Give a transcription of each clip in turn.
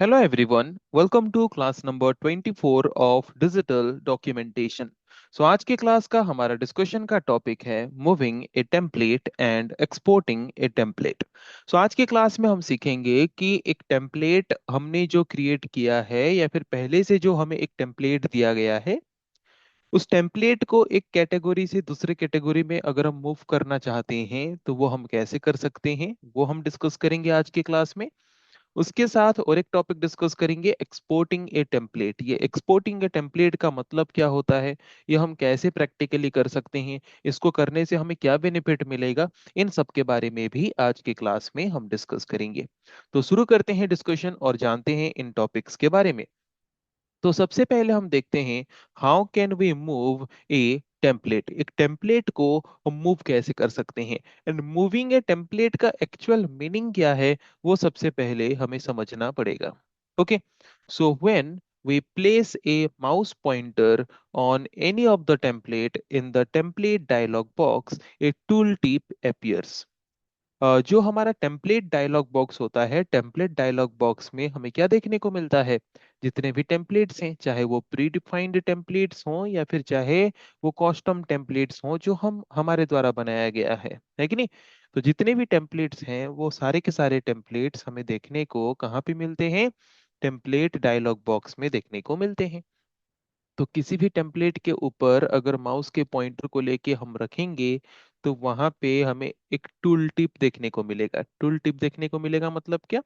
Hello everyone, welcome to class number 24 of digital documentation. आज के class का हमारा डिस्कशन का टॉपिक है moving a template and exporting A template. आज के क्लास में हम सीखेंगे कि एक टेम्पलेट हमने जो क्रिएट किया है या फिर पहले से जो हमें एक टेम्पलेट दिया गया है, उस टेम्पलेट को एक कैटेगरी से दूसरे कैटेगरी में अगर हम मूव करना चाहते हैं तो वो हम कैसे कर सकते हैं, वो हम डिस्कस करेंगे आज के क्लास में। उसके साथ और एक टॉपिक डिस्कस करेंगे, एक्सपोर्टिंग ए टेम्पलेट। ये एक्सपोर्टिंग ए टेम्पलेट का मतलब क्या होता है, ये हम कैसे प्रैक्टिकली कर सकते हैं, इसको करने से हमें क्या बेनिफिट मिलेगा, इन सब के बारे में भी आज की क्लास में हम डिस्कस करेंगे। तो शुरू करते हैं डिस्कशन और जानते हैं इन टॉपिक्स के बारे में। तो सबसे पहले हम देखते हैं, how can we move a template. एक टेम्पलेट को हम मूव कैसे कर सकते हैं एंड मूविंग ए टेम्पलेट का एक्चुअल मीनिंग क्या है, वो सबसे पहले हमें समझना पड़ेगा। Okay, so when we place a mouse pointer on any of the template, in the template dialog box a tooltip appears। जो हमारा टेम्पलेट डायलॉग बॉक्स होता है, टेम्पलेट डायलॉग बॉक्स में हमें क्या देखने को मिलता है, जितने भी टेम्पलेट्स हैं, चाहे वो प्री डिफाइंड टेम्पलेट्स हों या फिर चाहे वो कस्टम टेम्पलेट्स हों जो हम हमारे द्वारा बनाया गया है कि नहीं। तो जितने भी टेम्पलेट्स हैं वो सारे के सारे टेम्पलेट्स हमें देखने को कहाँ पे मिलते हैं, टेम्पलेट डायलॉग बॉक्स में देखने को मिलते हैं। तो किसी भी टेम्पलेट के ऊपर अगर माउस के पॉइंटर को लेके हम रखेंगे तो वहां पे हमें एक टूल टिप देखने को मिलेगा। टूल टिप देखने को मिलेगा मतलब क्या,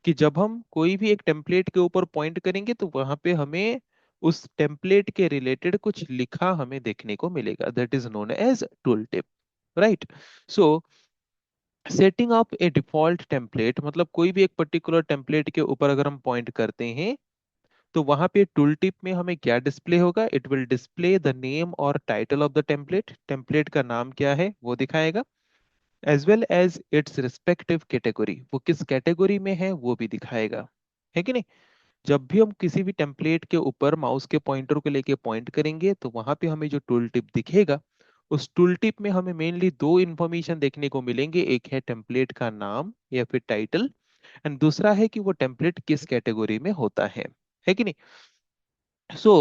कि जब हम कोई भी एक टेम्पलेट के ऊपर पॉइंट करेंगे तो वहां पे हमें उस टेम्पलेट के रिलेटेड कुछ लिखा हमें देखने को मिलेगा, that is known as tool tip, right. So setting up a default template मतलब कोई भी एक पर्टिकुलर टेम्पलेट के ऊपर अगर हम पॉइंट करते हैं तो वहां पे टूल टिप में हमें क्या डिस्प्ले होगा, it will display the name और title of the template. Template का नाम क्या है वो दिखाएगा, as well as its respective category, वो किस कैटेगरी में है वो भी दिखाएगा, है कि नहीं। जब भी हम किसी भी टेम्पलेट के ऊपर माउस के पॉइंटर को लेके पॉइंट करेंगे तो वहां पे हमें जो टूल टिप दिखेगा, उस टूल टिप में हमें मेनली दो इंफॉर्मेशन देखने को मिलेंगे, एक है टेम्पलेट का नाम या फिर टाइटल, एंड दूसरा है कि वो टेम्पलेट किस कैटेगरी में होता है कि नहीं। सो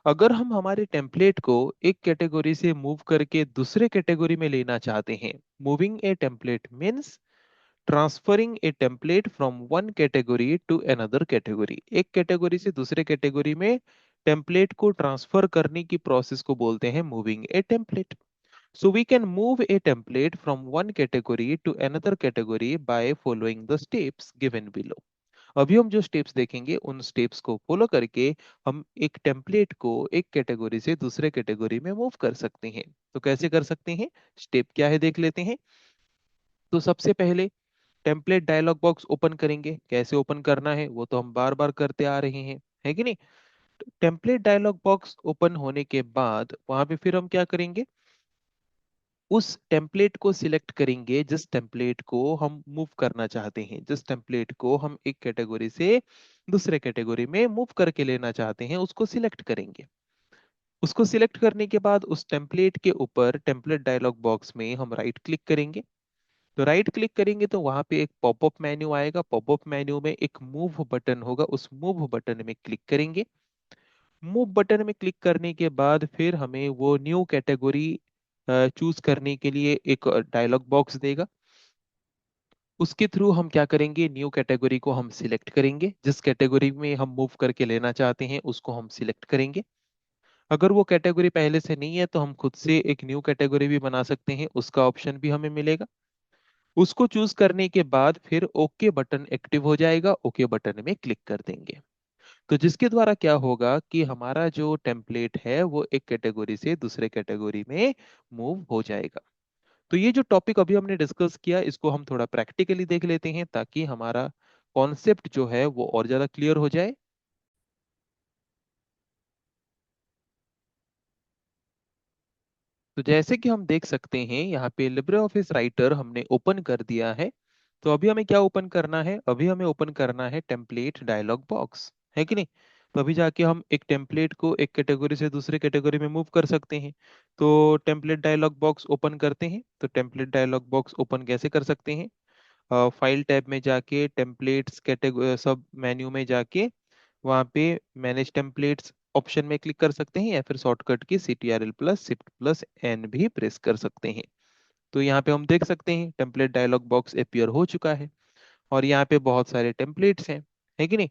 अगर हम हमारे टेम्पलेट को एक कैटेगरी से मूव करके दूसरे कैटेगरी में लेना चाहते हैं, moving a template means transferring A template from one category to another category. एक कैटेगरी से दूसरे कैटेगरी में टेम्पलेट को ट्रांसफर करने की प्रोसेस को बोलते हैं moving a template. So we can move a template from one category to another category by following the steps given below। अभी हम जो स्टेप्स देखेंगे उन स्टेप्स को फॉलो करके हम एक टेम्पलेट को एक कैटेगरी से दूसरे कैटेगरी में मूव कर सकते हैं। तो कैसे कर सकते हैं, स्टेप क्या है देख लेते हैं। तो सबसे पहले टेम्पलेट डायलॉग बॉक्स ओपन करेंगे, कैसे ओपन करना है वो तो हम बार बार करते आ रहे हैं, है कि नहीं। टेम्पलेट डायलॉग बॉक्स ओपन होने के बाद वहां पे फिर हम क्या करेंगे, उस टेम्पलेट को सिलेक्ट करेंगे जिस टेम्पलेट को हम मूव करना चाहते हैं, जिस टेम्पलेट को हम एक कैटेगरी से दूसरे कैटेगरी में मूव करके लेना चाहते हैं उसको सिलेक्ट करेंगे। उसको सिलेक्ट करने के बाद उस टेम्पलेट के ऊपर टेम्पलेट डायलॉग बॉक्स में हम राइट क्लिक करेंगे। तो राइट क्लिक करेंगे तो वहां पे एक पॉपअप मेन्यू आएगा, पॉपअप मेन्यू में एक मूव बटन होगा, उस मूव बटन में क्लिक करेंगे। मूव बटन में क्लिक करने के बाद फिर हमें वो न्यू कैटेगरी चूज करने के लिए एक डायलॉग बॉक्स देगा। उसके थ्रू हम क्या करेंगे, न्यू कैटेगरी को हम सिलेक्ट करेंगे, जिस कैटेगरी में हम मूव करके लेना चाहते हैं उसको हम सिलेक्ट करेंगे। अगर वो कैटेगरी पहले से नहीं है तो हम खुद से एक न्यू कैटेगरी भी बना सकते हैं, उसका ऑप्शन भी हमें मिलेगा। उसको चूज करने के बाद फिर ओके बटन एक्टिव हो जाएगा, ओके बटन में क्लिक कर देंगे। तो जिसके द्वारा क्या होगा कि हमारा जो टेम्पलेट है वो एक कैटेगरी से दूसरे कैटेगरी में मूव हो जाएगा। तो ये जो टॉपिक अभी हमने डिस्कस किया इसको हम थोड़ा प्रैक्टिकली देख लेते हैं ताकि हमारा कॉन्सेप्ट जो है वो और ज्यादा क्लियर हो जाए। तो जैसे कि हम देख सकते हैं यहाँ पे लिब्रे ऑफिस राइटर हमने ओपन कर दिया है। तो अभी हमें क्या ओपन करना है, अभी हमें ओपन करना है टेम्पलेट डायलॉग बॉक्स, है कि नहीं। तो अभी जाके हम एक टेम्पलेट को एक कैटेगरी से दूसरे कैटेगरी में मूव कर सकते हैं। तो टेम्पलेट डायलॉग बॉक्स ओपन करते हैं। तो टेम्पलेट डायलॉग बॉक्स ओपन कैसे कर सकते हैं, फाइल टैब में जाके टेम्पलेट्स कैटेगरी सब मेन्यू में जाके वहाँ पे मैनेज टेम्पलेट्स ऑप्शन में क्लिक कर सकते हैं, या फिर शॉर्टकट की CTRL plus shift plus N भी प्रेस कर सकते हैं। तो यहाँ पे हम देख सकते हैं टेम्पलेट डायलॉग बॉक्स अपीयर हो चुका है, और यहाँ पे बहुत सारे टेम्पलेट्स हैं, है कि नहीं।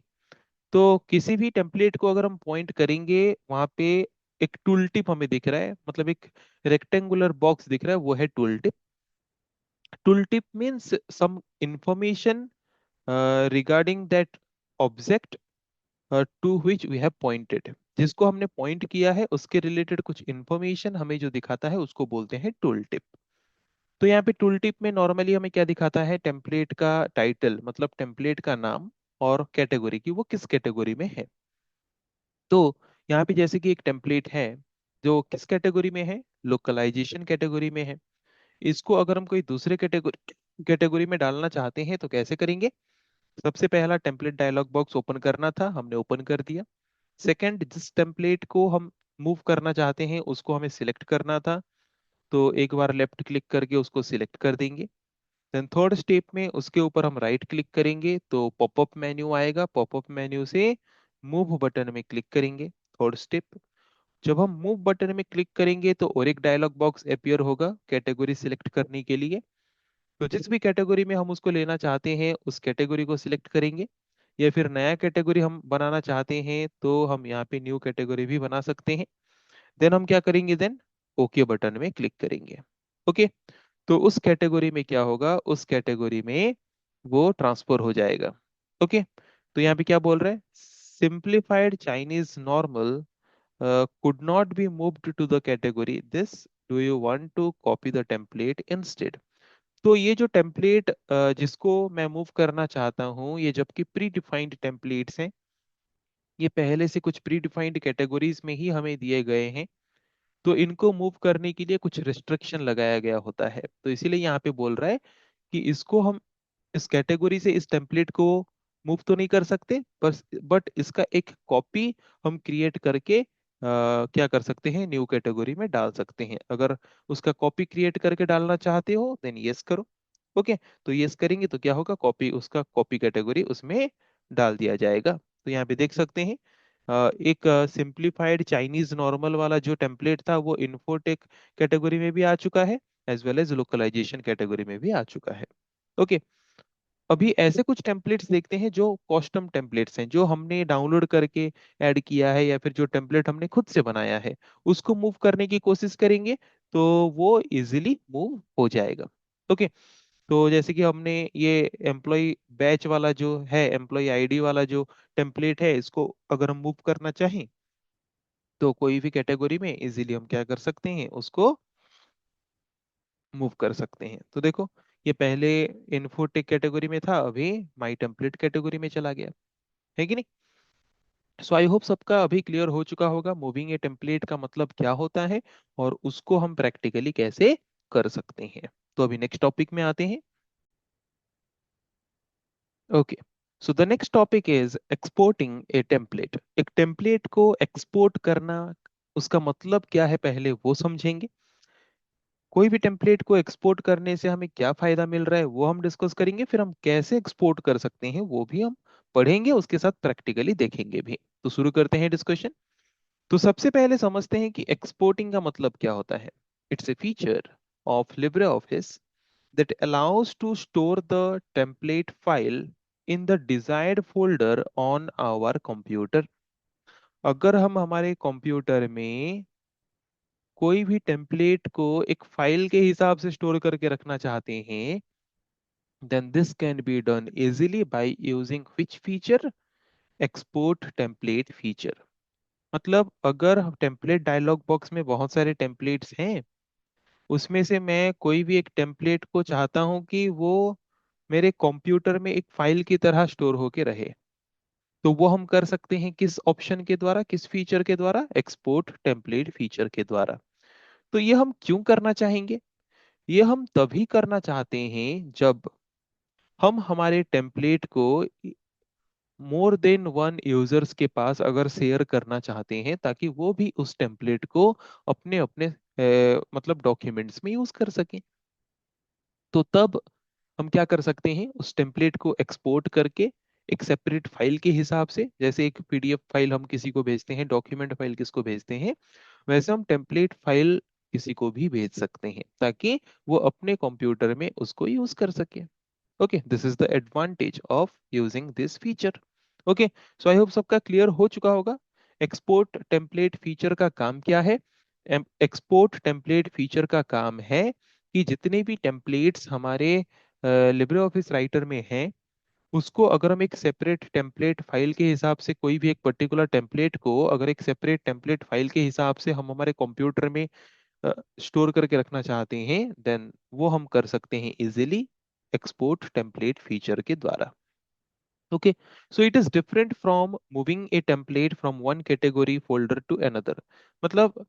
तो किसी भी टेम्पलेट को अगर हम पॉइंट करेंगे, वहाँ पे एक टूल टिप हमें दिख रहा है, मतलब एक रेक्टेंगुलर बॉक्स दिख रहा है, वो है tool tip. Tool tip means some information regarding that object to which we have pointed. जिसको हमने पॉइंट किया है उसके रिलेटेड कुछ इंफॉर्मेशन हमें जो दिखाता है उसको बोलते हैं टूल टिप। तो यहाँ पे टूल टिप में नॉर्मली हमें क्या दिखाता है, टेम्पलेट का टाइटल, मतलब टेम्पलेट का नाम, और कैटेगरी की वो किस कैटेगरी में है। तो यहाँ पे जैसे कि एक टेम्पलेट है जो किस कैटेगरी में है, लोकलाइजेशन कैटेगरी में है। इसको अगर हम कोई दूसरे कैटेगरी कैटेगरी में डालना चाहते हैं तो कैसे करेंगे। सबसे पहला टेम्पलेट डायलॉग बॉक्स ओपन करना था, हमने ओपन कर दिया। सेकंड, जिस टेम्पलेट को हम मूव करना चाहते हैं उसको हमें सिलेक्ट करना था, तो एक बार लेफ्ट क्लिक करके उसको सिलेक्ट कर देंगे। देन थर्ड स्टेप में उसके ऊपर हम राइट क्लिक करेंगे तो पॉपअप मेन्यू आएगा, पॉपअप मेन्यू से मूव बटन में क्लिक करेंगे। थर्ड स्टेप, जब हम मूव बटन में क्लिक करेंगे तो और एक डायलॉग बॉक्स अपीयर होगा कैटेगरी सिलेक्ट करने के लिए। तो जिस भी कैटेगरी में हम उसको लेना चाहते हैं उस कैटेगरी को सिलेक्ट करेंगे, या फिर नया कैटेगरी हम बनाना चाहते हैं तो हम यहाँ पे न्यू कैटेगरी भी बना सकते हैं। देन हम क्या करेंगे, देन ओके बटन में क्लिक करेंगे। ओके, तो उस कैटेगरी में क्या होगा, उस कैटेगरी में वो ट्रांसफर हो जाएगा। ओके, तो यहाँ पे क्या बोल रहा है, simplified Chinese normal could not be moved to the category this, do you want to copy the template instead। तो ये जो टेम्पलेट जिसको मैं मूव करना चाहता हूँ, ये जबकि प्री डिफाइंड टेम्पलेट्स हैं, ये पहले से कुछ प्री डिफाइंड कैटेगरीज में ही हमें दिए गए हैं, तो इनको मूव करने के लिए कुछ रिस्ट्रिक्शन लगाया गया होता है। तो इसीलिए यहाँ पे बोल रहा है कि इसको हम इस कैटेगरी से इस टेम्पलेट को मूव तो नहीं कर सकते, बस बट इसका एक कॉपी हम क्रिएट करके क्या कर सकते हैं, न्यू कैटेगरी में डाल सकते हैं। अगर उसका कॉपी क्रिएट करके डालना चाहते हो देन यस करो। ओके, तो यस करेंगे तो क्या होगा, कॉपी, उसका कॉपी कैटेगरी उसमें डाल दिया जाएगा। तो यहाँ पे देख सकते हैं एक सिंप्लीफाइड चाइनीज नॉर्मल वाला जो टेम्पलेट था वो इन्फोटेक कैटेगरी में भी आ चुका है, as well as localization category में भी आ चुका है। ओके, अभी ऐसे कुछ टेम्पलेट्स देखते हैं जो कस्टम टेम्पलेट्स हैं, जो हमने डाउनलोड करके ऐड किया है, या फिर जो टेम्पलेट हमने खुद से बनाया है उसको मूव करने की कोशिश करेंगे तो वो इजीली मूव हो जाएगा। ओके, तो जैसे कि हमने ये एम्प्लॉय बैच वाला जो है, एम्प्लॉय आईडी वाला जो टेम्पलेट है, इसको अगर हम मूव करना चाहें तो कोई भी कैटेगरी में इजीली हम क्या कर सकते हैं, उसको मूव कर सकते हैं। तो देखो, ये पहले इन्फोटेक कैटेगरी में था, अभी माई टेम्पलेट कैटेगरी में चला गया, है कि नहीं। सो आई होप सबका अभी क्लियर हो चुका होगा मूविंग ए टेम्पलेट का मतलब क्या होता है, और उसको हम प्रैक्टिकली कैसे कर सकते हैं। तो अभी नेक्स्ट टॉपिक में आते हैं। Okay, so the next topic is exporting A template. एक टेम्पलेट को एक्सपोर्ट करना, उसका मतलब क्या है पहले वो समझेंगे। कोई भी टेम्पलेट को एक्सपोर्ट करने से हमें क्या फायदा मिल रहा है वो हम डिस्कस करेंगे, फिर हम कैसे एक्सपोर्ट कर सकते हैं वो भी हम पढ़ेंगे, उसके साथ प्रैक्टिकली देखेंगे भी। तो शुरू करते हैं डिस्कशन। तो सबसे पहले समझते हैं कि एक्सपोर्टिंग का मतलब क्या होता है। It's a feature of Libre office that allows to store the template file in the desired folder on our computer। अगर हम हमारे कंप्यूटर में कोई भी टेम्पलेट को एक फाइल के हिसाब से स्टोर करके रखना चाहते हैं, then this can be done easily by using which feature, export template feature। मतलब अगर टेम्पलेट डायलॉग बॉक्स में बहुत सारे टेम्पलेट्स हैं, उसमें से मैं कोई भी एक टेम्पलेट को चाहता हूं कि वो मेरे कंप्यूटर में एक फाइल की तरह स्टोर होके रहे, तो वो हम कर सकते हैं किस ऑप्शन के द्वारा, किस फीचर के द्वारा, एक्सपोर्ट टेम्पलेट फीचर के द्वारा। तो ये हम क्यों करना चाहेंगे, ये हम तभी करना चाहते हैं जब हम हमारे टेम्पलेट को मोर देन वन यूजर्स के पास अगर शेयर करना चाहते हैं, ताकि वो भी उस टेम्पलेट को अपने अपने मतलब डॉक्यूमेंट्स में यूज कर सकें। तो तब हम क्या कर सकते हैं, उस टेम्पलेट को एक्सपोर्ट करके एक सेपरेट फाइल के हिसाब से, जैसे एक पीडीएफ फाइल हम किसी को भेजते हैं, डॉक्यूमेंट फाइल किसको भेजते हैं, वैसे हम टेम्पलेट फाइल किसी को भी भेज सकते हैं ताकि वो अपने कंप्यूटर में उसको यूज कर सके। Okay, this is the advantage of using this feature. Okay, so I hope सबका क्लियर हो चुका होगा। एक्सपोर्ट टेम्पलेट फीचर का काम क्या है? एक्सपोर्ट टेम्पलेट फीचर का काम है कि जितने भी टेम्पलेट्स हमारे लिब्रे ऑफिस राइटर में हैं, उसको अगर हम एक सेपरेट टेम्पलेट फाइल के हिसाब से, कोई भी एक पर्टिकुलर टेम्पलेट को अगर एक सेपरेट टेम्पलेट फाइल के हिसाब से हम हमारे कंप्यूटर में स्टोर करके रखना चाहते हैं, देन वो हम कर सकते हैं इजीली एक्सपोर्ट टेम्पलेट फीचर के द्वारा। Okay, so it is different from moving a template from one category folder to another. मतलब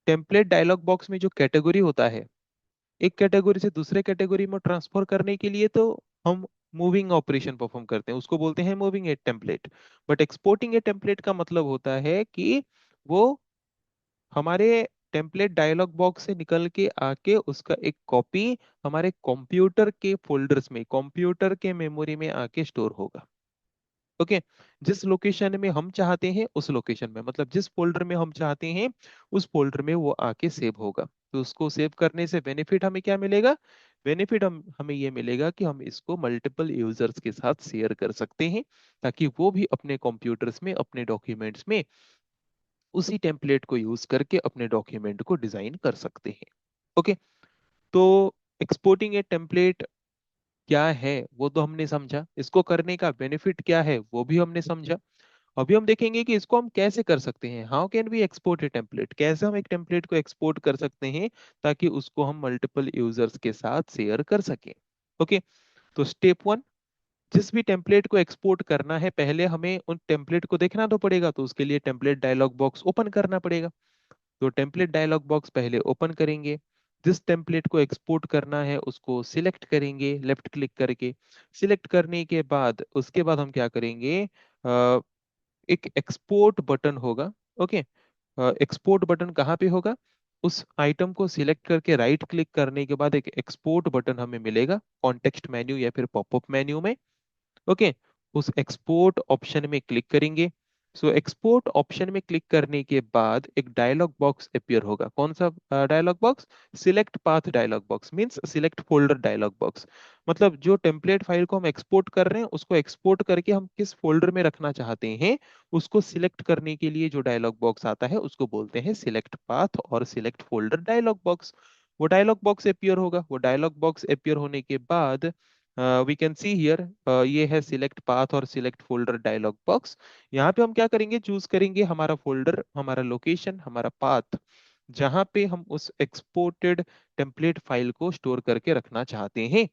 टेम्पलेट डायलॉग बॉक्स में जो कैटेगरी होता है, एक कैटेगरी से दूसरे कैटेगरी में ट्रांसफर करने के लिए तो हम मूविंग ऑपरेशन परफॉर्म करते हैं, उसको बोलते हैं moving a template. But exporting A template का मतलब होता है कि वो हमारे टेम्पलेट डायलॉग बॉक्स से निकल के आके उसका एक कॉपी हमारे कंप्यूटर के फोल्डर्स में, कंप्यूटर के मेमोरी में आके स्टोर होगा। ओके, जिस लोकेशन में हम चाहते हैं उस लोकेशन में, मतलब जिस फोल्डर में हम चाहते हैं उस फोल्डर में वो आके सेव होगा। तो उसको सेव करने से बेनिफिट हमें क्या मिलेगा? बेनिफिट हमें ये मिलेगा कि हम इसको मल्टीपल यूजर्स के साथ शेयर कर सकते हैं ताकि वो भी अपने कंप्यूटर्स में, अपने डॉक्यूमेंट्स में उसी टेम्पलेट को यूज करके अपने डॉक्यूमेंट को डिजाइन कर सकते हैं। ओके, तो एक्सपोर्टिंग ए टेम्पलेट क्या है वो तो हमने समझा, इसको करने का बेनिफिट क्या है वो भी हमने समझा। अभी हम देखेंगे कि इसको हम कैसे कर सकते हैं। How can we export a template, कैसे हम एक टेम्पलेट को एक्सपोर्ट कर सकते हैं ताकि उसको हम मल्टीपल यूजर्स के साथ शेयर कर सकें। ओके, तो स्टेप वन, जिस भी टेम्पलेट को एक्सपोर्ट करना है पहले हमें उन टेम्पलेट को देखना तो पड़ेगा, तो उसके लिए टेम्पलेट डायलॉग बॉक्स ओपन करना पड़ेगा। तो टेम्पलेट डायलॉग बॉक्स पहले ओपन करेंगे, जिस टेम्पलेट को एक्सपोर्ट करना है उसको सिलेक्ट करेंगे लेफ्ट क्लिक करके। सिलेक्ट करने के बाद उसके बाद हम क्या करेंगे, एक एक्सपोर्ट बटन होगा। ओके, एक्सपोर्ट बटन कहाँ पे होगा? उस आइटम को सिलेक्ट करके राइट क्लिक करने के बाद एक एक्सपोर्ट बटन हमें मिलेगा कॉन्टेक्स्ट मेन्यू या फिर पॉपअप मेन्यू में। ओके, उस एक्सपोर्ट ऑप्शन में क्लिक करेंगे। सो एक्सपोर्ट ऑप्शन में क्लिक करने के बाद एक डायलॉग बॉक्स अपीयर होगा। कौन सा dialog box? Select path dialog box, means select folder dialog box. मतलब जो टेम्पलेट फाइल को हम एक्सपोर्ट कर रहे हैं उसको एक्सपोर्ट करके हम किस फोल्डर में रखना चाहते हैं उसको सिलेक्ट करने के लिए जो डायलॉग बॉक्स आता है उसको बोलते हैं सिलेक्ट पाथ और सिलेक्ट फोल्डर डायलॉग बॉक्स। वो डायलॉग बॉक्स अपीयर होगा। वो डायलॉग बॉक्स अपीयर होने के बाद वी कैन सी हियर, ये है सिलेक्ट पाथ और सिलेक्ट फोल्डर डायलॉग बॉक्स। यहाँ पे हम क्या करेंगे, चूज करेंगे हमारा फोल्डर, हमारा लोकेशन, हमारा पाथ, जहां पे हम उस एक्सपोर्टेड टेम्पलेट फाइल को स्टोर करके रखना चाहते हैं।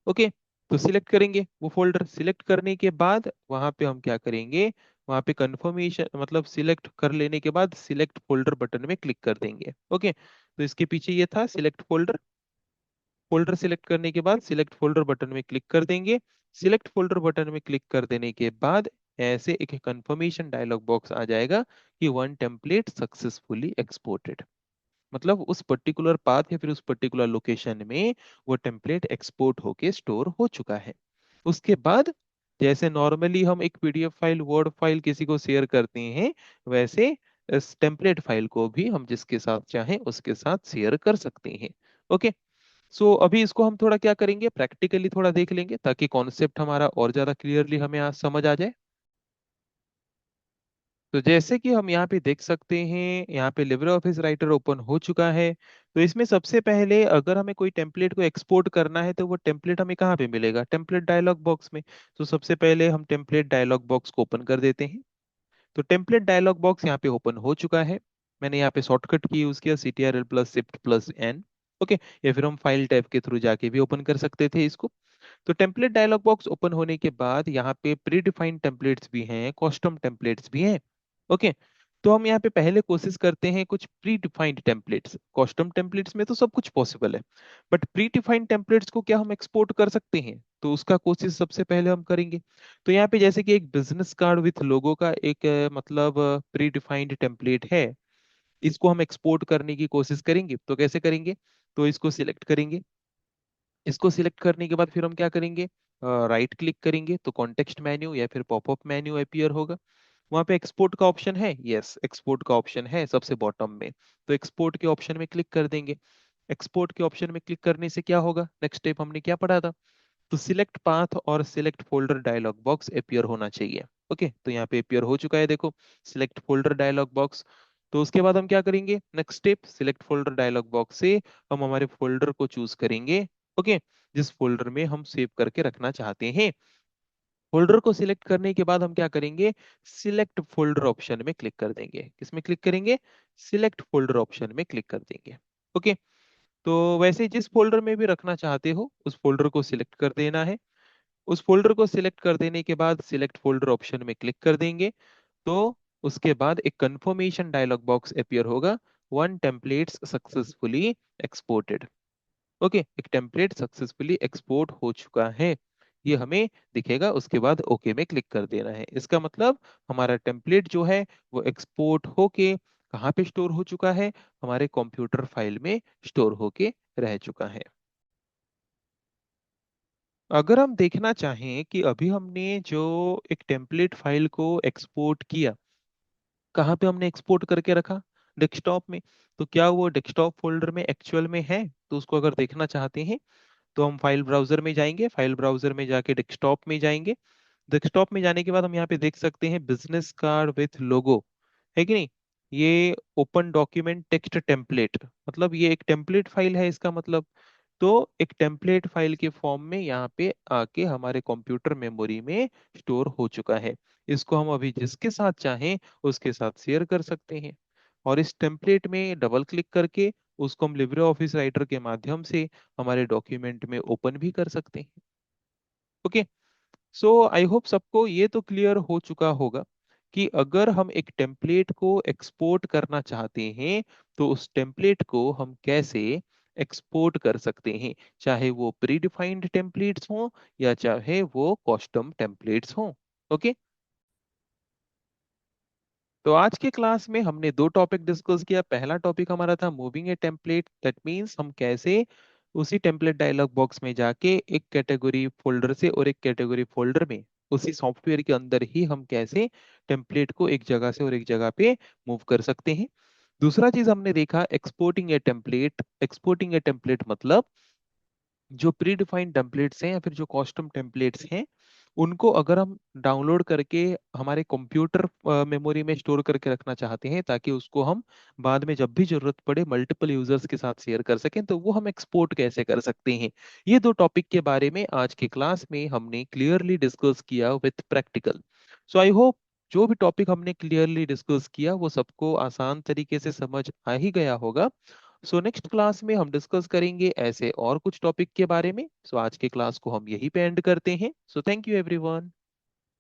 ओके, तो सिलेक्ट करेंगे वो फोल्डर। सिलेक्ट करने के बाद वहां पे हम क्या करेंगे, वहां पे कंफर्मेशन, मतलब सिलेक्ट कर लेने के बाद सिलेक्ट फोल्डर बटन में क्लिक कर देंगे। ओके, तो इसके पीछे ये था सिलेक्ट फोल्डर। फोल्डर सिलेक्ट करने के बाद सिलेक्ट फोल्डर बटन में क्लिक कर देंगे। सिलेक्ट फोल्डर बटन में क्लिक कर देने के बाद ऐसे एक कंफर्मेशन डायलॉग बॉक्स आ जाएगा कि वन टेम्पलेट सक्सेसफुली एक्सपोर्टेड। मतलब उस पर्टिकुलर पाथ या फिर उस पर्टिकुलर लोकेशन में वो टेम्पलेट एक्सपोर्ट होके स्टोर हो चुका है। उसके बाद जैसे नॉर्मली हम एक पीडीएफ फाइल, वर्ड फाइल किसी को शेयर करते हैं, वैसे इस टेम्पलेट फाइल को भी हम जिसके साथ चाहें उसके साथ शेयर कर सकते हैं। ओके, सो अभी इसको हम थोड़ा क्या करेंगे, प्रैक्टिकली थोड़ा देख लेंगे ताकि कॉन्सेप्ट हमारा और ज्यादा क्लियरली हमें आज समझ आ जाए। तो जैसे कि हम यहाँ पे देख सकते हैं, यहाँ पे लिब्रे ऑफिस राइटर ओपन हो चुका है। तो इसमें सबसे पहले अगर हमें कोई टेम्पलेट को एक्सपोर्ट करना है तो वो टेम्पलेट हमें कहाँ पे मिलेगा? टेम्पलेट डायलॉग बॉक्स में। तो सबसे पहले हम टेम्पलेट डायलॉग बॉक्स को ओपन कर देते हैं। तो टेम्पलेट डायलॉग बॉक्स यहाँ पे ओपन हो चुका है। मैंने यहाँ पे शॉर्टकट की यूज किया, CTRL+Shift+N। ओके, या फिर हम फाइल टैब के थ्रू जाके भी ओपन कर सकते थे इसको। तो टेम्पलेट डायलॉग बॉक्स ओपन होने के बाद यहाँ पे प्री डिफाइंड टेम्पलेट्स भी हैं, कस्टम टेम्पलेट्स भी हैं। ओके, तो हम यहाँ पे पहले कोशिश करते हैं कुछ pre defined templates. Custom templates में तो सब कुछ पॉसिबल है, बट प्री डिफाइंड टेम्पलेट्स को क्या हम एक्सपोर्ट कर सकते हैं? तो उसका कोशिश सबसे पहले हम करेंगे। तो यहाँ पे जैसे कि एक बिजनेस कार्ड विथ लोगो का एक मतलब प्री डिफाइंड टेम्पलेट है, इसको हम एक्सपोर्ट करने की कोशिश करेंगे। तो कैसे करेंगे? तो इसको सिलेक्ट करेंगे। इसको सिलेक्ट करने के बाद फिर हम क्या करेंगे, राइट क्लिक करेंगे तो कॉन्टेक्स्ट मेन्यू या फिर पॉपअप मेन्यू अपीयर होगा। वहां पे एक्सपोर्ट का ऑप्शन है, यस एक्सपोर्ट का ऑप्शन है सबसे बॉटम में, तो एक्सपोर्ट के ऑप्शन में क्लिक कर देंगे। एक्सपोर्ट के ऑप्शन में क्लिक करने से क्या होगा, नेक्स्ट स्टेप हमने क्या पढ़ा था, तो सिलेक्ट पाथ और select folder dialog box appear होना चाहिए। ओके, तो यहाँ पे अपीयर हो चुका है देखो, सिलेक्ट फोल्डर डायलॉग बॉक्स। तो उसके बाद हम क्या करेंगे, next step select folder dialog box से हम हमारे फोल्डर को चूज करेंगे। ओके, जिस फोल्डर में हम सेव करके रखना चाहते हैं। फोल्डर को सिलेक्ट करने के बाद हम क्या करेंगे, सिलेक्ट फोल्डर ऑप्शन में क्लिक कर देंगे। किसमें क्लिक करेंगे, सिलेक्ट फोल्डर ऑप्शन में क्लिक कर देंगे। ओके, तो वैसे जिस फोल्डर में भी रखना चाहते हो उस फोल्डर को सिलेक्ट कर देना है। उस फोल्डर को सिलेक्ट कर देने के बाद सिलेक्ट फोल्डर ऑप्शन में क्लिक कर देंगे। तो उसके बाद एक कंफर्मेशन डायलॉग बॉक्स अपीयर होगा, one templates successfully exported. Okay, एक टेम्पलेट सक्सेसफुली एक्सपोर्ट हो चुका है, ये हमें दिखेगा। उसके बाद ओके में क्लिक कर देना है। इसका मतलब हमारा टेम्पलेट जो है वो एक्सपोर्ट होके कहाँ पे स्टोर हो चुका है, हमारे कंप्यूटर फाइल में स्टोर होके रह चुका है। अगर हम देखना चाहें कि अभी हमने जो एक टेम्पलेट फाइल को एक्सपोर्ट किया, कहाँ पे हमने एक्सपोर्ट करके रखा, डेस्कटॉप में, तो क्या वो डेस्कटॉप फोल्डर में एक्चुअल में है, तो उसको अगर देखना चाहते हैं तो हम फाइल ब्राउजर में जाएंगे, फाइल ब्राउजर में जाके डेस्कटॉप में जाएंगे। डेस्कटॉप में जाने के बाद हम यहाँ पे देख सकते हैं बिजनेस कार्ड विथ लोगो, है कि नहीं, ये ओपन डॉक्यूमेंट टेक्स्ट टेम्पलेट, मतलब ये एक टेम्पलेट फाइल है इसका मतलब। तो एक टेम्पलेट फाइल के फॉर्म में यहाँ पे आके हमारे कंप्यूटर मेमोरी में स्टोर हो चुका है। इसको हम अभी जिसके साथ चाहें उसके साथ शेयर कर सकते हैं, और इस टेम्पलेट में डबल क्लिक करके उसको हम लिब्रे ऑफिस राइटर के माध्यम से हमारे डॉक्यूमेंट में ओपन भी कर सकते हैं। ओके, सो आई होप सबको ये तो क्लियर हो चुका होगा कि अगर हम एक टेम्पलेट को एक्सपोर्ट करना चाहते हैं तो उस टेम्पलेट को हम कैसे एक्सपोर्ट कर सकते हैं, चाहे वो प्री डिफाइंड टेम्पलेट्स हों या चाहे वो कस्टम टेम्पलेट्स हों। ओके, तो आज के क्लास में हमने दो टॉपिक डिस्कस किया। पहला टॉपिक हमारा था moving a template, that means हम कैसे उसी टेम्पलेट डायलॉग बॉक्स में जाके एक कैटेगरी फोल्डर से और एक कैटेगरी फोल्डर में उसी सॉफ्टवेयर के अंदर ही हम कैसे टेम्पलेट को एक जगह से और एक जगह पे मूव कर सकते हैं। दूसरा चीज हमने देखा एक्सपोर्टिंग ए टेम्पलेट। एक्सपोर्टिंग ए टेम्पलेट मतलब जो प्री डिफाइंड टेम्पलेट्स हैं या फिर जो कस्टम टेम्पलेट्स हैं उनको अगर हम डाउनलोड करके हमारे कंप्यूटर मेमोरी में स्टोर करके रखना चाहते हैं ताकि उसको हम बाद में जब भी जरूरत पड़े मल्टीपल यूजर्स के साथ शेयर कर सकें, तो वो हम एक्सपोर्ट कैसे कर सकते हैं। ये दो टॉपिक के बारे में आज की क्लास में हमने क्लियरली डिस्कस किया with practical. So I hope जो भी टॉपिक हमने क्लियरली डिस्कस किया वो सबको आसान तरीके से समझ आ ही गया होगा। सो नेक्स्ट क्लास में हम डिस्कस करेंगे ऐसे और कुछ टॉपिक के बारे में। सो आज के क्लास को हम यहीं पे एंड करते हैं। So thank you everyone.